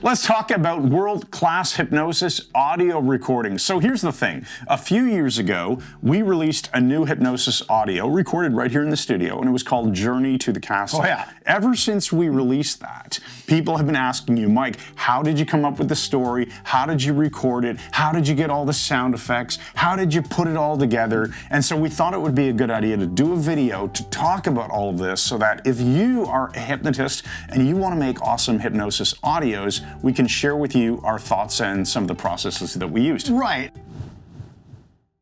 Let's talk about world-class hypnosis audio recordings. So here's the thing. A few years ago, we released a new hypnosis audio recorded right here in the studio, and it was called Journey to the Castle. Oh, yeah. Ever since we released that, people have been asking you, Mike, how did you come up with the story? How did you record it? How did you get all the sound effects? How did you put it all together? And so we thought it would be a good idea to do a video to talk about all of this so that if you are a hypnotist and you want to make awesome hypnosis audios, we can share with you our thoughts and some of the processes that we used. Right.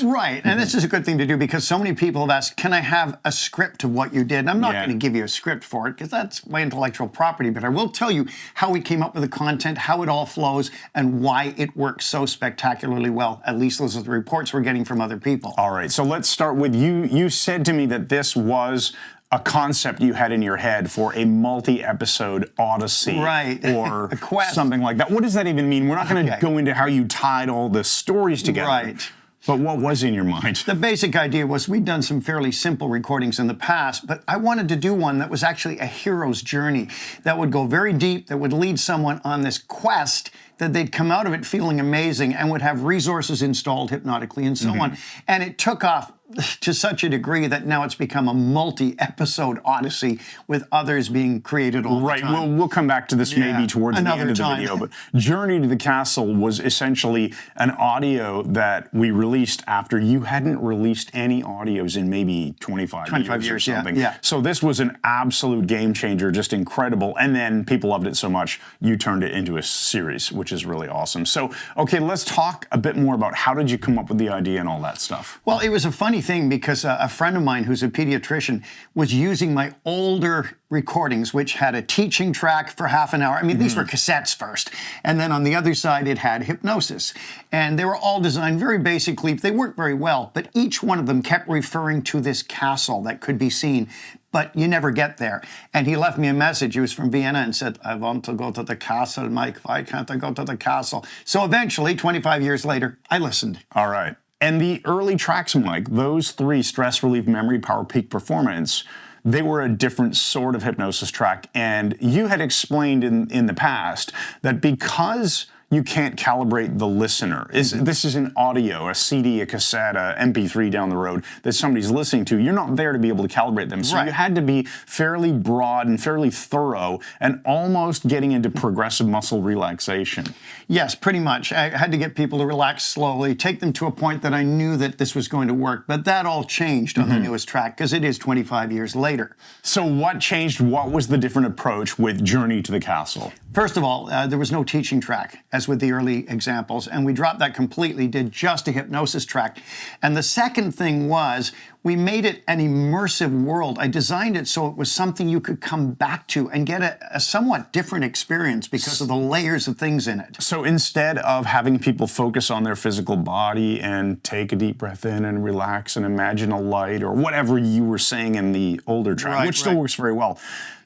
Right, and this is a good thing to do because so many people have asked, can I have a script of what you did? And I'm not going to give you a script for it because that's my intellectual property, but I will tell you how we came up with the content, how it all flows, and why it works so spectacularly well. At least those are the reports we're getting from other people. All right, so let's start with you. You said to me that this was a concept you had in your head for a multi-episode odyssey, right? Or a quest, something like that. What does that even mean? We're not going to go into how you tied all the stories together. Right. But what was in your mind? The basic idea was we'd done some fairly simple recordings in the past, but I wanted to do one that was actually a hero's journey that would go very deep, that would lead someone on this quest, that they'd come out of it feeling amazing and would have resources installed hypnotically and so on. And it took off to such a degree that now it's become a multi-episode odyssey with others being created all the time. Right, we'll come back to this maybe towards the end of the video, but Journey to the Castle was essentially an audio that we released after you hadn't released any audios in maybe 25 years or something. Yeah. So this was an absolute game changer, just incredible, and then people loved it so much, you turned it into a series, which is really awesome. So, okay, let's talk a bit more about how did you come up with the idea and all that stuff. Well, it was a funny thing because a friend of mine who's a pediatrician was using my older recordings, which had a teaching track for half an hour. I mean, these were cassettes first. And then on the other side, it had hypnosis. And they were all designed very basically. They worked very well, but each one of them kept referring to this castle that could be seen. But you never get there. And he left me a message. He was from Vienna and said, I want to go to the castle, Mike. Why can't I go to the castle? So eventually, 25 years later, I listened. All right. And the early tracks, Mike, those three, Stress Relief, Memory, Power, Peak Performance, they were a different sort of hypnosis track. And you had explained in the past that because you can't calibrate the listener. This is an audio, a CD, a cassette, a MP3 down the road that somebody's listening to. You're not there to be able to calibrate them. So you had to be fairly broad and fairly thorough and almost getting into progressive muscle relaxation. Yes, pretty much. I had to get people to relax slowly, take them to a point that I knew that this was going to work. But that all changed on the newest track because it is 25 years later. So what changed? What was the different approach with Journey to the Castle? First of all, there was no teaching track, as with the early examples, and we dropped that completely, did just a hypnosis track. And the second thing was, we made it an immersive world. I designed it so it was something you could come back to and get a somewhat different experience because of the layers of things in it. So instead of having people focus on their physical body and take a deep breath in and relax and imagine a light or whatever you were saying in the older track, which still works very well,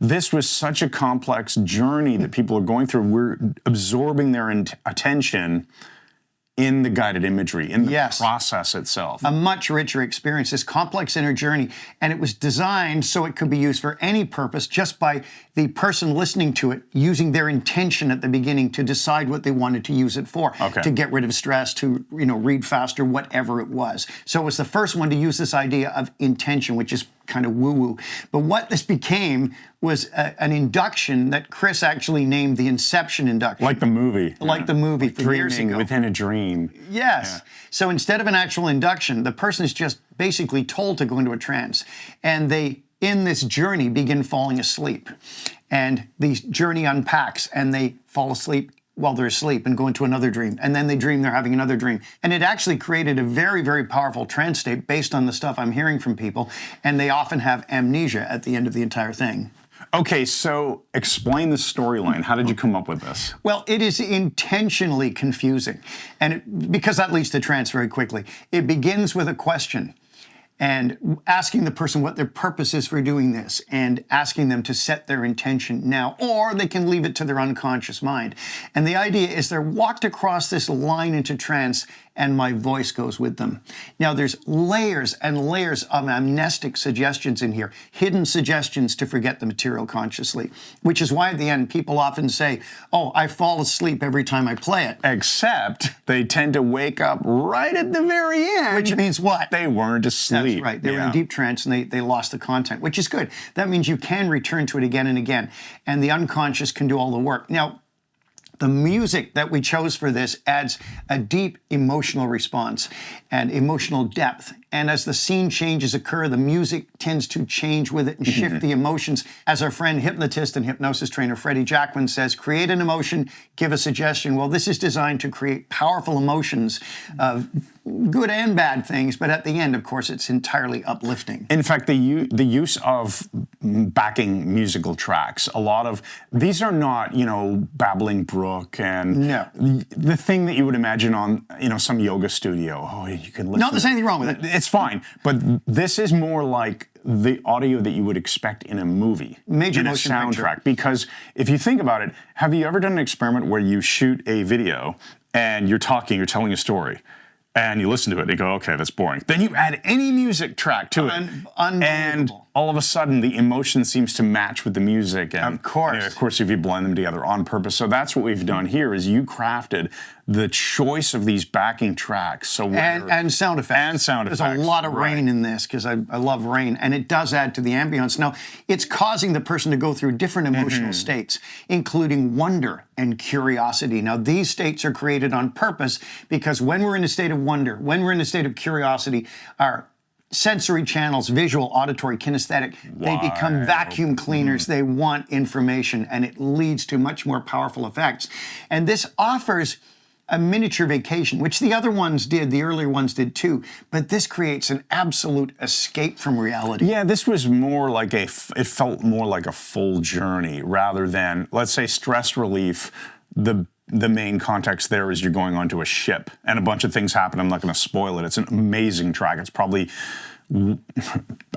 this was such a complex journey that people are going through. We're absorbing their attention in the guided imagery, in the process itself. A much richer experience, this complex inner journey, and it was designed so it could be used for any purpose just by the person listening to it using their intention at the beginning to decide what they wanted to use it for, to get rid of stress, to read faster, whatever it was. So it was the first one to use this idea of intention, which is kind of woo-woo. But what this became was an induction that Chris actually named the Inception induction. Like the movie. Like the movie from years ago. Within a dream. Yes. Yeah. So instead of an actual induction, the person is just basically told to go into a trance. And they, in this journey, begin falling asleep. And the journey unpacks and they fall asleep while they're asleep and go into another dream. And then they dream they're having another dream. And it actually created a very, very powerful trance state based on the stuff I'm hearing from people. And they often have amnesia at the end of the entire thing. Okay, so explain the storyline. How did you come up with this? Well, it is intentionally confusing. And because that leads to trance very quickly. It begins with a question. and asking the person what their purpose is for doing this and asking them to set their intention now, or they can leave it to their unconscious mind. And the idea is they're walked across this line into trance and my voice goes with them. Now there's layers and layers of amnestic suggestions in here, hidden suggestions to forget the material consciously, which is why at the end people often say, oh, I fall asleep every time I play it. Except they tend to wake up right at the very end. Which means what? They weren't asleep. That's right. They were in deep trance and they lost the content, which is good. That means you can return to it again and again, and the unconscious can do all the work. Now, the music that we chose for this adds a deep emotional response and emotional depth. And as the scene changes occur, the music tends to change with it and shift the emotions. As our friend hypnotist and hypnosis trainer Freddie Jackman says, create an emotion, give a suggestion. Well, this is designed to create powerful emotions of good and bad things, but at the end, of course, it's entirely uplifting. In fact, the use of backing musical tracks, a lot of these are not, babbling brook and the thing that you would imagine on, some yoga studio. Oh, you can listen. No, there's anything wrong with it. It's fine, but this is more like the audio that you would expect in a movie, major in a motion soundtrack. picture. Because if you think about it, have you ever done an experiment where you shoot a video and you're telling a story, and you listen to it and you go, okay, that's boring. Then you add any music track to it, and all of a sudden the emotion seems to match with the music. And, of course. Of course, if you blend them together on purpose. So that's what we've done here is you crafted the choice of these backing tracks. So and sound effects. And sound effects. There's a lot of rain in this because I love rain, and it does add to the ambience. Now, it's causing the person to go through different emotional states, including wonder and curiosity. Now, these states are created on purpose because when we're in a state of wonder, when we're in a state of curiosity, our sensory channels, visual, auditory, kinesthetic, they become vacuum cleaners. They want information, and it leads to much more powerful effects. And this offers a miniature vacation, which the other ones did, the earlier ones did too, but this creates an absolute escape from reality. Yeah, this was more like it felt more like a full journey rather than, let's say, stress relief. The main context there is you're going onto a ship and a bunch of things happen. I'm not going to spoil it. It's an amazing track. It's probably,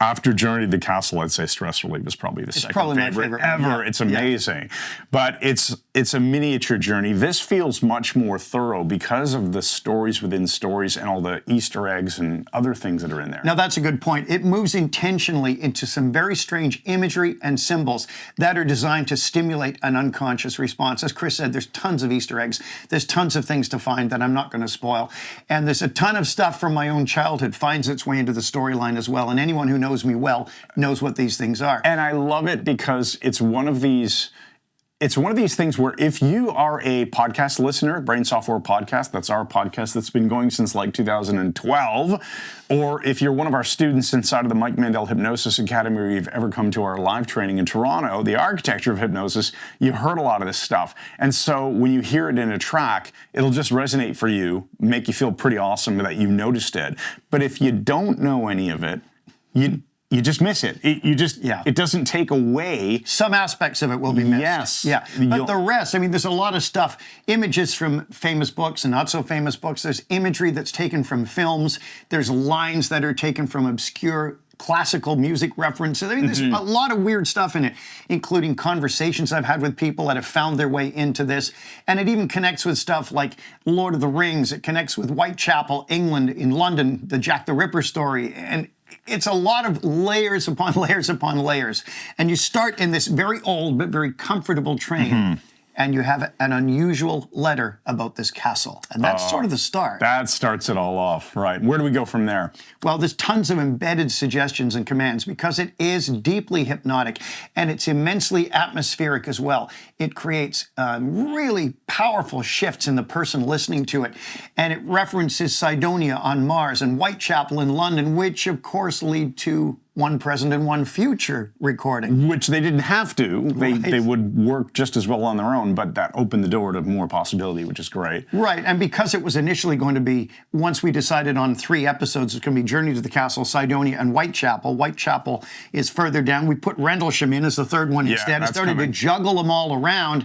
after Journey to the Castle, I'd say Stress Relief is probably the second probably favorite, my favorite ever. Yeah. It's amazing. But it's a miniature journey. This feels much more thorough because of the stories within stories and all the Easter eggs and other things that are in there. Now, that's a good point. It moves intentionally into some very strange imagery and symbols that are designed to stimulate an unconscious response. As Chris said, there's tons of Easter eggs. There's tons of things to find that I'm not going to spoil. And there's a ton of stuff from my own childhood finds its way into the storyline as well. And anyone who knows me well knows what these things are. And I love it because it's one of these things where if you are a podcast listener, Brain Software Podcast, that's our podcast that's been going since like 2012, or if you're one of our students inside of the Mike Mandel Hypnosis Academy or you've ever come to our live training in Toronto, the architecture of hypnosis, you heard a lot of this stuff. And so when you hear it in a track, it'll just resonate for you, make you feel pretty awesome that you noticed it. But if you don't know any of it, you just miss it. It doesn't take away. Some aspects of it will be missed. Yes. Yeah. But the rest, there's a lot of stuff. Images from famous books and not so famous books. There's imagery that's taken from films. There's lines that are taken from obscure classical music references. There's a lot of weird stuff in it, including conversations I've had with people that have found their way into this. And it even connects with stuff like Lord of the Rings. It connects with Whitechapel, England, in London, the Jack the Ripper story. And it's a lot of layers upon layers upon layers. And you start in this very old but very comfortable train. And you have an unusual letter about this castle. And that's sort of the start. That starts it all off, right? Where do we go from there? Well, there's tons of embedded suggestions and commands because it is deeply hypnotic and it's immensely atmospheric as well. It creates really powerful shifts in the person listening to it. And it references Cydonia on Mars and Whitechapel in London, which of course lead to one present and one future recording. Which they didn't have to. They would work just as well on their own, but that opened the door to more possibility, which is great. Right, and because it was initially going to be, once we decided on 3 episodes, it's going to be Journey to the Castle, Cydonia, and Whitechapel. Whitechapel is further down. We put Rendlesham in as the third one instead. I started to juggle them all around.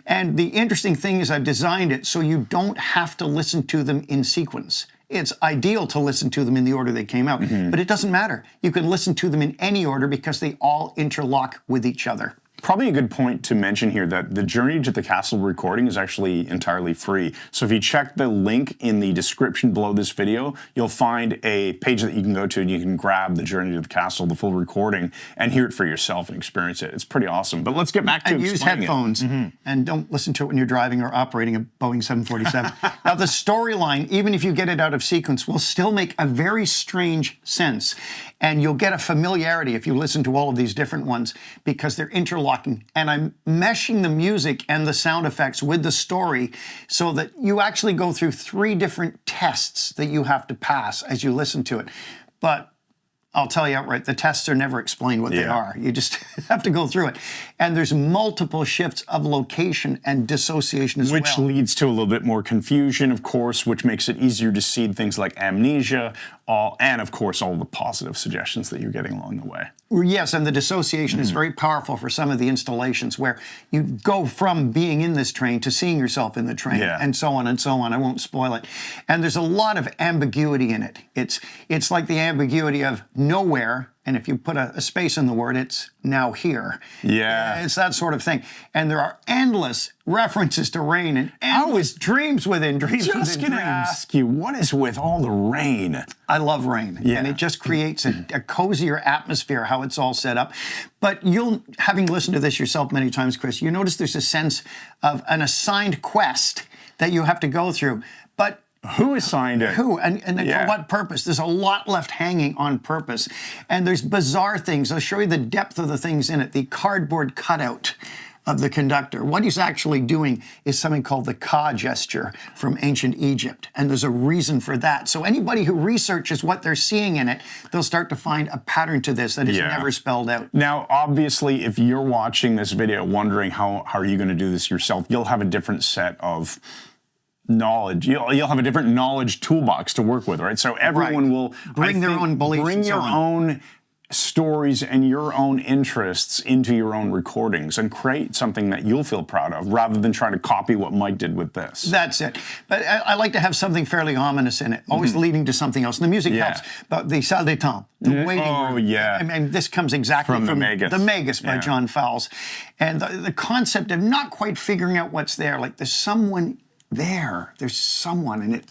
And the interesting thing is I've designed it so you don't have to listen to them in sequence. it's ideal to listen to them in the order they came out, but it doesn't matter. You can listen to them in any order because they all interlock with each other. Probably a good point to mention here that the Journey to the Castle recording is actually entirely free. So if you check the link in the description below this video, you'll find a page that you can go to and you can grab the Journey to the Castle, the full recording, and hear it for yourself and experience it. It's pretty awesome. But let's get back to use headphones and don't listen to it when you're driving or operating a Boeing 747. Now the storyline, even if you get it out of sequence, will still make a very strange sense. And you'll get a familiarity if you listen to all of these different ones because they're interlocking. And I'm meshing the music and the sound effects with the story so that you actually go through 3 different tests that you have to pass as you listen to it. But I'll tell you outright, the tests are never explained what they are. You just have to go through it. And there's multiple shifts of location and dissociation as well. Which leads to a little bit more confusion, of course, which makes it easier to see things like amnesia, and of course, all the positive suggestions that you're getting along the way. Yes, and the dissociation is very powerful for some of the installations where you go from being in this train to seeing yourself in the train, and so on and so on. I won't spoil it. And there's a lot of ambiguity in it. It's like the ambiguity of nowhere, and if you put a space in the word, it's now here. Yeah. It's that sort of thing. And there are endless references to rain and endless dreams within dreams within dreams. Just going to ask you, what is with all the rain? I love rain, and it just creates a cozier atmosphere, how it's all set up. But having listened to this yourself many times, Chris, you notice there's a sense of an assigned quest that you have to go through. But who assigned it? Who? And for what purpose? There's a lot left hanging on purpose. And there's bizarre things. I'll show you the depth of the things in it. The cardboard cutout of the conductor. What he's actually doing is something called the Ka gesture from ancient Egypt. And there's a reason for that. So anybody who researches what they're seeing in it, they'll start to find a pattern to this that is never spelled out. Now, obviously, if you're watching this video wondering how are you going to do this yourself, you'll have a different set of knowledge. You'll have a different knowledge toolbox to work with, right? So everyone will bring their own beliefs, bring your own stories and your own interests into your own recordings and create something that you'll feel proud of rather than trying to copy what Mike did with this. That's it. But I like to have something fairly ominous in it, always leading to something else. And the music helps. But the salle d'attente, the waiting room. I mean, this comes exactly from The Magus by John Fowles. And the concept of not quite figuring out what's there, like there's someone there. There's someone in it.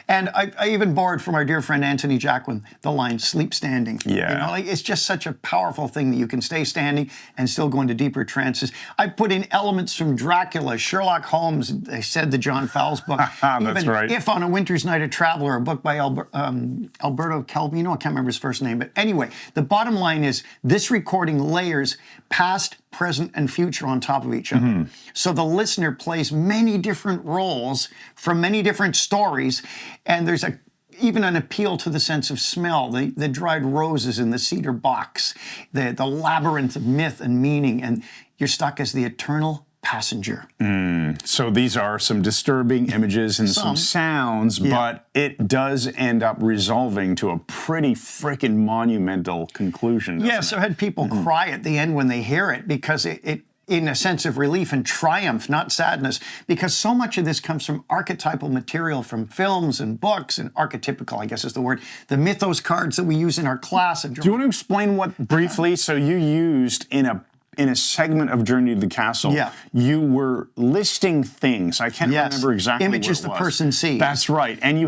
And I even borrowed from our dear friend Anthony Jacquin the line "sleep standing." Yeah. You know, like it's just such a powerful thing that you can stay standing and still go into deeper trances. I put in elements from Dracula, Sherlock Holmes. They said the John Fowles book. That's right. If on a Winter's Night, a Traveler, a book by Alberto Calvino. I can't remember his first name, but anyway, the bottom line is this recording layers past, present, and future on top of each other. So the listener plays many different roles from many different stories, and there's even an appeal to the sense of smell, the dried roses in the cedar box, the labyrinth of myth and meaning, and you're stuck as the eternal passenger. So these are some disturbing images and some sounds, but it does end up resolving to a pretty freaking monumental conclusion. So I had people cry at the end when they hear it because it in a sense of relief and triumph, not sadness, because so much of this comes from archetypal material from films and books, and archetypical, I guess is the word, the mythos cards that we use in our class. Do you want to explain what briefly? So you used in a segment of Journey to the Castle, you were listing things. I can't remember exactly images what it was. The person sees. That's right. And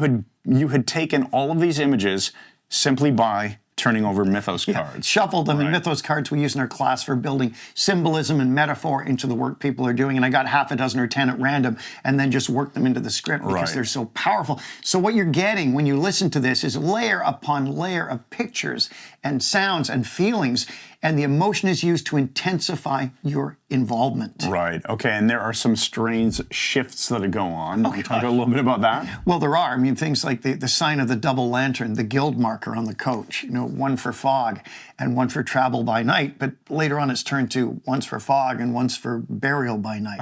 you had taken all of these images simply by turning over mythos cards. Shuffled them, and mythos cards we use in our class for building symbolism and metaphor into the work people are doing. And I got half a dozen or 10 at random and then just worked them into the script because they're so powerful. So what you're getting when you listen to this is layer upon layer of pictures and sounds and feelings, and the emotion is used to intensify your involvement. Right. Okay. And there are some strange shifts that go on. Can you talk a little bit about that? Well, there are. I mean, things like the sign of the double lantern, the guild marker on the coach, one for fog and one for travel by night. But later on, it's turned to once for fog and once for burial by night.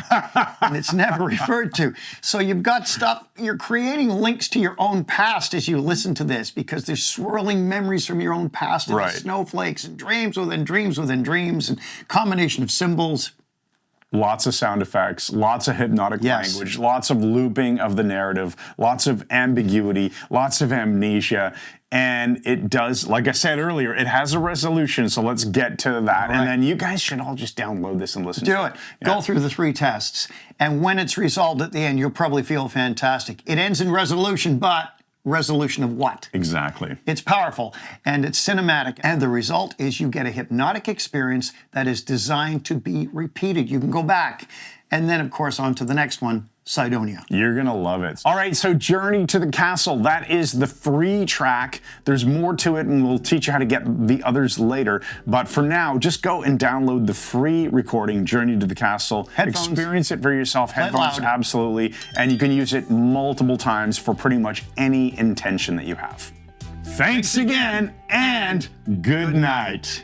And it's never referred to. So you've got stuff, you're creating links to your own past as you listen to this because there's swirling memories from your own past and snowflakes and dreams within dreams within dreams and combination of symbols. lots of sound effects, lots of hypnotic Yes. language, lots of looping of the narrative, lots of ambiguity, lots of amnesia. And it does, like I said earlier, it has a resolution, so let's get to that. And then you guys should all just download this and listen to it. Do it. Go through the 3 tests. And when it's resolved at the end, you'll probably feel fantastic. It ends in resolution, but resolution of what? Exactly. It's powerful and it's cinematic. And the result is you get a hypnotic experience that is designed to be repeated. You can go back. And then, of course, on to the next one, Cydonia. You're going to love it. All right, so Journey to the Castle, that is the free track. There's more to it, and we'll teach you how to get the others later. But for now, just go and download the free recording, Journey to the Castle. Headphones. Experience it for yourself. Play it Headphones, loud. absolutely. And you can use it multiple times for pretty much any intention that you have. Thanks again, and good night.